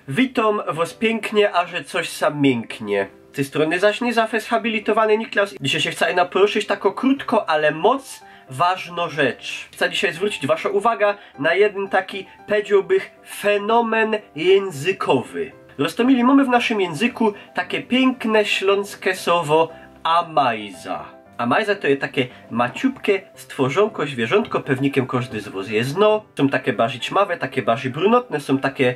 Witam was pięknie, a że coś sam mięknie. Z tej strony zaś niezafes habilitowany Niklas. Dzisiaj się chcę poruszyć tako krótko, ale moc ważną rzecz. Chcę dzisiaj zwrócić waszą uwagę na jeden taki, powiedziałbym, fenomen językowy. Roztomili mamy w naszym języku takie piękne śląskie słowo amajza. Amajza to jest takie maciupkie stworzonko, zwierzątko, pewnikiem każdy z was je zno. Są takie bardziej ćmawe, takie bardziej brunotne, są takie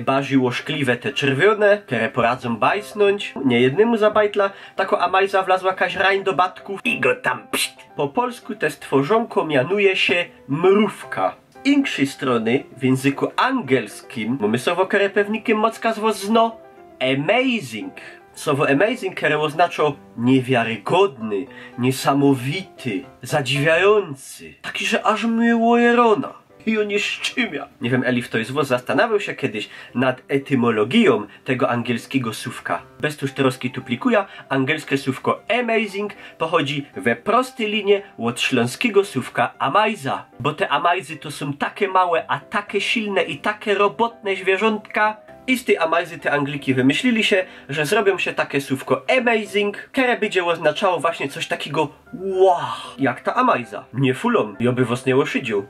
bardziej łożkliwe, te czerwione, które poradzą bajsnąć. Nie jednemu zabajtla, tako amajza wlazła jakaś rań do batków i go tam pszt. Po polsku te stworzonko mianuje się mrówka. Z inkszej strony w języku angielskim mamy słowo, które pewnikiem mocka z was zno, amazing. Słowo amazing, które oznacza niewiarygodny, niesamowity, zadziwiający. Taki, że aż miło jerona. I on nie szczymia. Nie wiem, Elif to jest was zastanawiał się kiedyś nad etymologią tego angielskiego słówka. Bez tuż troski tu plikuja, angielskie słówko amazing pochodzi we prostej linie od śląskiego słówka amajza. Bo te amajzy to są takie małe, a takie silne i takie robotne zwierzątka. I z tej amajzy te Angliki wymyślili się, że zrobią się takie słówko amazing, które będzie oznaczało właśnie coś takiego wow, jak ta amajza. Nie fulom, i oby was nie oszydził.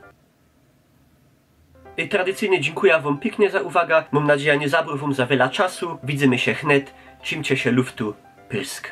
I tradycyjnie dziękuję wam pięknie za uwagę. Mam nadzieję, nie zabrał wam za wiele czasu. Widzimy się chnet. Trzymcie się luftu. Prysk.